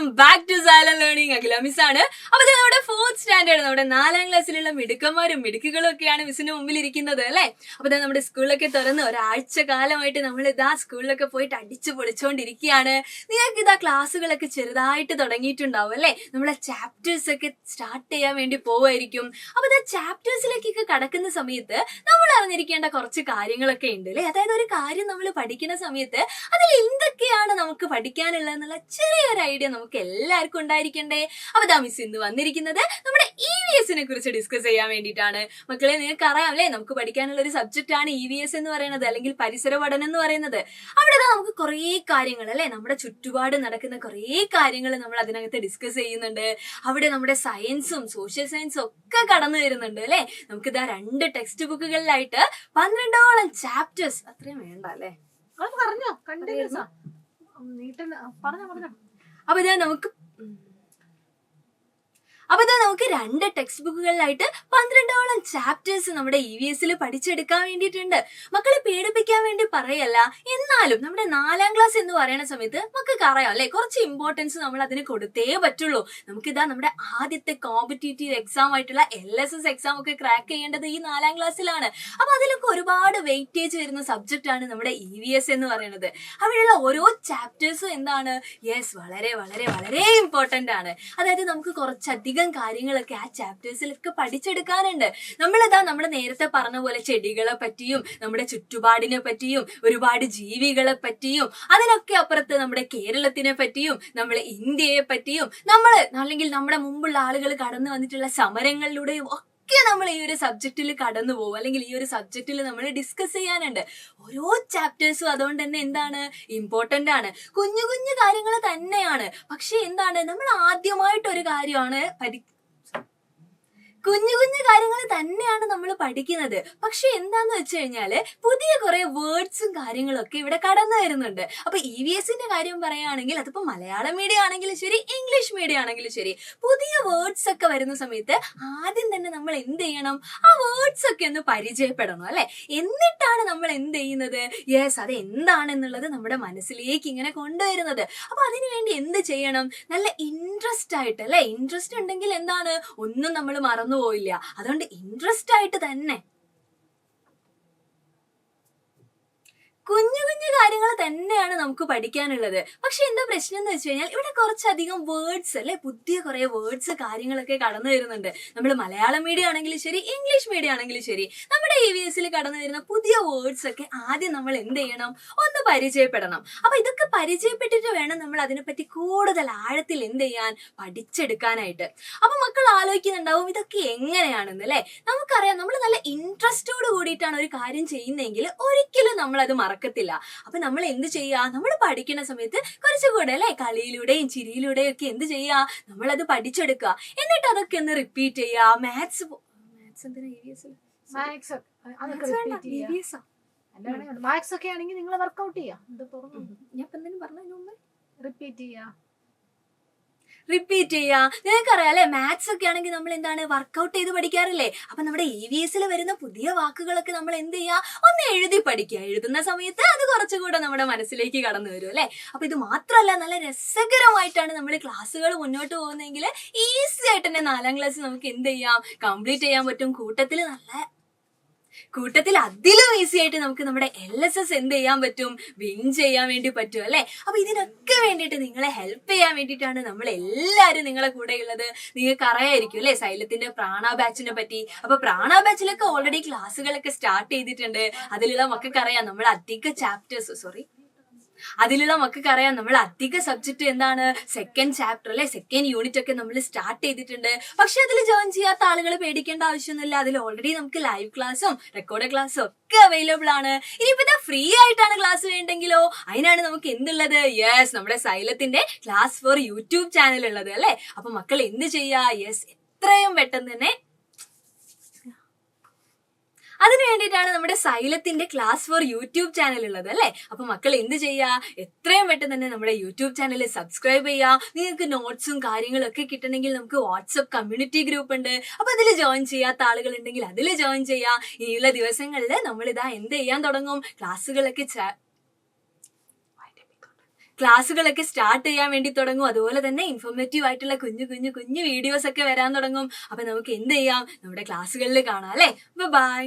Welcome back to silent learning. Akhila miss ആണ്. അപ്പൊ നമ്മുടെ 4th സ്റ്റാൻഡേർഡ്, നമ്മുടെ 4ാം ക്ലാസ്സിലുള്ള മിടുക്കന്മാരും മിടുക്കുകളും ഒക്കെയാണ് മിസ്സിന് മുമ്പിൽ ഇരിക്കുന്നത് അല്ലെ. അപ്പൊ നമ്മുടെ സ്കൂളിലൊക്കെ തുറന്ന് ഒരാഴ്ച കാലമായിട്ട് നമ്മൾ ഇതാ സ്കൂളിലൊക്കെ പോയിട്ട് അടിച്ചു പൊളിച്ചുകൊണ്ടിരിക്കുകയാണ്. നിങ്ങൾക്ക് ഇതാ ക്ലാസ്സുകളൊക്കെ ചെറുതായിട്ട് തുടങ്ങിയിട്ടുണ്ടാവും അല്ലെ. നമ്മളെ ചാപ്റ്റേഴ്സ് ഒക്കെ സ്റ്റാർട്ട് ചെയ്യാൻ വേണ്ടി പോവായിരിക്കും. അപ്പൊ ഇതാ ചാപ്റ്റേഴ്സിലേക്കൊക്കെ കടക്കുന്ന സമയത്ത് നമ്മൾ അറിഞ്ഞിരിക്കേണ്ട കുറച്ച് കാര്യങ്ങളൊക്കെ ഉണ്ട് അല്ലെ. അതായത് ഒരു കാര്യം നമ്മൾ പഠിക്കുന്ന സമയത്ത് അതിൽ എന്തൊക്കെയാണ് നമുക്ക് പഠിക്കാനുള്ളതെന്നുള്ള ചെറിയൊരു ഐഡിയ നമുക്ക് എല്ലാവർക്കും ഉണ്ടായിരിക്കണ്ടേ. അപ്പൊ ദാ മിസ് ഇന്ന് വന്നിരിക്കുന്നത് നമ്മുടെ EVSനെ കുറിച്ച് ഡിസ്കസ് ചെയ്യാൻ വേണ്ടിയിട്ടാണ്. മക്കളെ, നിങ്ങൾക്ക് അറിയാം അല്ലെ, നമുക്ക് പഠിക്കാനുള്ള ഒരു സബ്ജക്റ്റ് ആണ് EVS എന്ന് പറയുന്നത്, അല്ലെങ്കിൽ പരിസര പഠനം എന്ന് പറയുന്നത്. അവിടെ നമുക്ക് കുറേ കാര്യങ്ങൾ അല്ലെ, നമ്മുടെ ചുറ്റുപാട് നടക്കുന്ന കുറേ കാര്യങ്ങൾ നമ്മൾ അതിനകത്ത് ഡിസ്കസ് ചെയ്യുന്നുണ്ട്. അവിടെ നമ്മുടെ സയൻസും സോഷ്യൽ സയൻസും ഒക്കെ കടന്നു വരുന്നുണ്ട് അല്ലെ. നമുക്കിതാ 2 ടെക്സ്റ്റ് ബുക്കുകളിലായിട്ട് 12ഓളം ചാപ്റ്റേഴ്സ്, അത്രയും വേണ്ട അല്ലെ. പറഞ്ഞോ, കണ്ടിന്യൂസ് പറഞ്ഞോ. അപ്പൊ നമുക്ക് 2 ടെക്സ്റ്റ് ബുക്കുകളിലായിട്ട് 12ഓളം ചാപ്റ്റേഴ്സ് നമ്മുടെ EVSൽ പഠിച്ചെടുക്കാൻ വേണ്ടിയിട്ടുണ്ട്. മക്കളെ പേടിപ്പിക്കാൻ വേണ്ടി പറയല്ല, എന്നാലും നമ്മുടെ 4ാം ക്ലാസ് എന്ന് പറയുന്ന സമയത്ത് മക്കൾക്ക് അറിയാം അല്ലെ, കുറച്ച് ഇമ്പോർട്ടൻസ് നമ്മൾ അതിന് കൊടുത്തേ പറ്റുള്ളൂ. നമുക്കിതാ നമ്മുടെ ആദ്യത്തെ കോമ്പറ്റേറ്റീവ് എക്സാം ആയിട്ടുള്ള LSS എക്സാം ഒക്കെ ക്രാക്ക് ചെയ്യേണ്ടത് ഈ 4ാം ക്ലാസ്സിലാണ്. അപ്പൊ അതിലൊക്കെ ഒരുപാട് വെയിറ്റേജ് വരുന്ന സബ്ജക്റ്റ് ആണ് നമ്മുടെ EVS എന്ന് പറയുന്നത്. അവിടെയുള്ള ഓരോ ചാപ്റ്റേഴ്സും എന്താണ്, യെസ്, വളരെ വളരെ വളരെ ഇമ്പോർട്ടന്റ് ആണ്. അതായത് നമുക്ക് കുറച്ചധികം കാര്യങ്ങളൊക്കെ ആ ചാപ്റ്റേഴ്സിലൊക്കെ പഠിച്ചെടുക്കാനുണ്ട്. നമ്മൾ നേരത്തെ പറഞ്ഞ പോലെ ചെടികളെ പറ്റിയും നമ്മുടെ ചുറ്റുപാടിനെ പറ്റിയും ഒരുപാട് ജീവികളെ പറ്റിയും അതിനൊക്കെ അപ്പുറത്ത് നമ്മുടെ കേരളത്തിനെ പറ്റിയും നമ്മുടെ ഇന്ത്യയെ പറ്റിയും അല്ലെങ്കിൽ നമ്മുടെ മുമ്പുള്ള ആളുകൾ കടന്നു വന്നിട്ടുള്ള സമരങ്ങളിലൂടെയും നമ്മൾ ഈ ഒരു സബ്ജക്റ്റിൽ കടന്നു പോകും, അല്ലെങ്കിൽ ഈ ഒരു സബ്ജക്റ്റിൽ നമ്മൾ ഡിസ്കസ് ചെയ്യാനുണ്ട്. ഓരോ ചാപ്റ്റേഴ്സും അതുകൊണ്ട് തന്നെ എന്താണ്, ഇമ്പോർട്ടന്റ് ആണ്. കുഞ്ഞു കുഞ്ഞു കാര്യങ്ങൾ തന്നെയാണ്, പക്ഷെ എന്താണ്, നമ്മൾ ആദ്യമായിട്ടൊരു കാര്യമാണ് കുഞ്ഞു കുഞ്ഞു കാര്യങ്ങൾ തന്നെയാണ് നമ്മൾ പഠിക്കുന്നത്. പക്ഷെ എന്താന്ന് വെച്ച് കഴിഞ്ഞാല് പുതിയ കുറെ വേർഡ്സും കാര്യങ്ങളും ഒക്കെ ഇവിടെ കടന്നു വരുന്നുണ്ട്. അപ്പൊ EVSന്റെ കാര്യം പറയുകയാണെങ്കിൽ അതിപ്പോ മലയാളം മീഡിയം ആണെങ്കിലും ശരി, ഇംഗ്ലീഷ് മീഡിയം ആണെങ്കിലും ശരി, പുതിയ വേർഡ്സ് ഒക്കെ വരുന്ന സമയത്ത് ആദ്യം തന്നെ നമ്മൾ എന്ത് ചെയ്യണം, ആ വേർഡ്സ് ഒക്കെ ഒന്ന് പരിചയപ്പെടണം അല്ലെ. എന്നിട്ടാണ് നമ്മൾ എന്ത് ചെയ്യുന്നത്, യെസ്, അത് എന്താണെന്നുള്ളത് നമ്മുടെ മനസ്സിലേക്ക് ഇങ്ങനെ കൊണ്ടുവരുന്നത്. അപ്പൊ അതിനുവേണ്ടി എന്ത് ചെയ്യണം, നല്ല ഇൻട്രസ്റ്റ് ആയിട്ട് അല്ലെ. ഇൻട്രസ്റ്റ് ഉണ്ടെങ്കിൽ എന്താണ്, ഒന്നും നമ്മൾ മറന്നു പോയില്ല. അതുകൊണ്ട് ഇൻട്രസ്റ്റ് ആയിട്ട് തന്നെ കുഞ്ഞു കുഞ്ഞു കാര്യങ്ങൾ തന്നെയാണ് നമുക്ക് പഠിക്കാനുള്ളത്. പക്ഷെ എന്താ പ്രശ്നം എന്ന് വെച്ച് കഴിഞ്ഞാൽ ഇവിടെ കുറച്ചധികം വേർഡ്സ് അല്ലെ, പുതിയ കുറെ വേർഡ്സ് കാര്യങ്ങളൊക്കെ കടന്നു വരുന്നുണ്ട്. നമ്മൾ മലയാളം മീഡിയം ആണെങ്കിലും ശരി, ഇംഗ്ലീഷ് മീഡിയം ആണെങ്കിലും ശരി, നമ്മുടെ EVSൽ കടന്നു വരുന്ന പുതിയ വേർഡ്സ് ഒക്കെ ആദ്യം നമ്മൾ എന്ത് ചെയ്യണം, ഒന്ന് പരിചയപ്പെടണം. അപ്പൊ ഇതൊക്കെ പരിചയപ്പെട്ടിട്ട് വേണം നമ്മൾ അതിനെപ്പറ്റി കൂടുതൽ ആഴത്തിൽ എന്ത് ചെയ്യാൻ, പഠിച്ചെടുക്കാനായിട്ട്. അപ്പൊ മക്കൾ ആലോചിക്കുന്നുണ്ടാവും ഇതൊക്കെ എങ്ങനെയാണെന്ന് അല്ലെ. നമുക്കറിയാം, നമ്മൾ നല്ല ഇൻട്രസ്റ്റോട് കൂടിയിട്ടാണ് ഒരു കാര്യം ചെയ്യുന്നതെങ്കിൽ ഒരിക്കലും നമ്മൾ അത് മറക്കത്തില്ല. അപ്പൊ നമ്മൾ എന്ത് ചെയ്യാ, നമ്മൾ പഠിക്കുന്ന സമയത്ത് കുറച്ചുകൂടെ അല്ലെ കളിയിലൂടെയും ചിരിയിലൂടെയും ഒക്കെ എന്ത് ചെയ്യാ, നമ്മളത് പഠിച്ചെടുക്കുക. എന്നിട്ട് അതൊക്കെ ഒന്ന് റിപ്പീറ്റ് ചെയ്യാ. മാത്സ് ഒക്കെ ആണെങ്കിൽ നിങ്ങൾ വർക്ക്ഔട്ട് ചെയ്യാം. ഞാൻ ഇപ്പൊ എന്തെങ്കിലും പറഞ്ഞു, റിപ്പീറ്റ് ചെയ്യാ. നിങ്ങൾക്കറിയാം അല്ലെ, മാത്സ് ഒക്കെ ആണെങ്കിൽ നമ്മൾ എന്താണ്, വർക്ക്ഔട്ട് ചെയ്ത് പഠിക്കാറില്ലേ. അപ്പൊ നമ്മുടെ EVSൽ വരുന്ന പുതിയ വാക്കുകളൊക്കെ നമ്മൾ എന്ത് ചെയ്യാ, ഒന്ന് എഴുതി പഠിക്കുക. എഴുതുന്ന സമയത്ത് അത് കുറച്ചുകൂടെ നമ്മുടെ മനസ്സിലേക്ക് കടന്നു വരും അല്ലെ. അപ്പൊ ഇത് മാത്രമല്ല, നല്ല രസകരമായിട്ടാണ് നമ്മൾ ക്ലാസ്സുകൾ മുന്നോട്ട് പോകുന്നതെങ്കിൽ ഈസി ആയിട്ട് തന്നെ 4ാം ക്ലാസ് നമുക്ക് എന്ത് ചെയ്യാം, കംപ്ലീറ്റ് ചെയ്യാൻ പറ്റും. കൂട്ടത്തിൽ അതിലും ഈസി ആയിട്ട് നമുക്ക് നമ്മുടെ LSS എന്ത് ചെയ്യാൻ പറ്റും, വിൻ ചെയ്യാൻ വേണ്ടി പറ്റും അല്ലെ. അപ്പൊ ഇതിനൊക്കെ വേണ്ടിയിട്ട് നിങ്ങളെ ഹെൽപ്പ് ചെയ്യാൻ വേണ്ടിയിട്ടാണ് നമ്മൾ എല്ലാവരും നിങ്ങളെ കൂടെ ഉള്ളത്. നിങ്ങൾക്ക് അറിയായിരിക്കും അല്ലെ സൈലത്തിന്റെ പ്രാണ ബാച്ചിനെ പറ്റി. അപ്പൊ പ്രാണ ബാച്ചിലൊക്കെ ഓൾറെഡി ക്ലാസ്സുകളൊക്കെ സ്റ്റാർട്ട് ചെയ്തിട്ടുണ്ട്. അതിലുള്ള മക്കൾക്കറിയാം നമ്മൾ അധിക സബ്ജക്ട് എന്താണ്, സെക്കൻഡ് ചാപ്റ്റർ അല്ലെ, സെക്കൻഡ് യൂണിറ്റ് ഒക്കെ നമ്മൾ സ്റ്റാർട്ട് ചെയ്തിട്ടുണ്ട്. പക്ഷെ അതിൽ ജോയിൻ ചെയ്യാത്ത ആളുകൾ പേടിക്കേണ്ട ആവശ്യമൊന്നുമില്ല. അതിൽ ഓൾറെഡി നമുക്ക് ലൈവ് ക്ലാസ്സും റെക്കോർഡ് ക്ലാസ്സും ഒക്കെ അവൈലബിൾ ആണ്. ഇനിയിപ്പോ ഫ്രീ ആയിട്ടാണ് ക്ലാസ് വേണ്ടെങ്കിലോ, അതിനാണ് നമുക്ക് എന്തുള്ളത്, യെസ്, നമ്മുടെ സൈലത്തിന്റെ ക്ലാസ് ഫോർ യൂട്യൂബ് ചാനൽ ഉള്ളത് അല്ലെ. അപ്പൊ മക്കൾ എന്ത് ചെയ്യാ, യെസ്, എത്രയും പെട്ടെന്ന് തന്നെ അതിനു വേണ്ടിയിട്ടാണ് നമ്മുടെ സൈലത്തിന്റെ ക്ലാസ് ഫോർ യൂട്യൂബ് ചാനൽ ഉള്ളത് അല്ലെ. അപ്പൊ മക്കൾ എന്ത് ചെയ്യാ, എത്രയും പെട്ടെന്ന് തന്നെ നമ്മുടെ യൂട്യൂബ് ചാനൽ സബ്സ്ക്രൈബ് ചെയ്യാ. നിങ്ങൾക്ക് നോട്ട്സും കാര്യങ്ങളും ഒക്കെ കിട്ടണമെങ്കിൽ നമുക്ക് വാട്സ്ആപ്പ് കമ്മ്യൂണിറ്റി ഗ്രൂപ്പ് ഉണ്ട്. അപ്പൊ അതിൽ ജോയിൻ ചെയ്യാത്ത ആളുകൾ ഉണ്ടെങ്കിൽ അതിൽ ജോയിൻ ചെയ്യാ. ഇനിയുള്ള ദിവസങ്ങളിൽ നമ്മൾ എന്ത് ചെയ്യാൻ തുടങ്ങും, ക്ലാസ്സുകളൊക്കെ സ്റ്റാർട്ട് ചെയ്യാൻ വേണ്ടി തുടങ്ങും. അതുപോലെ തന്നെ ഇൻഫോർമേറ്റീവ് ആയിട്ടുള്ള കുഞ്ഞു വീഡിയോസ് ഒക്കെ വരാൻ തുടങ്ങും. അപ്പൊ നമുക്ക് എന്ത് ചെയ്യാം, നമ്മുടെ ക്ലാസ്സുകളിൽ കാണാം അല്ലെ. ബൈ.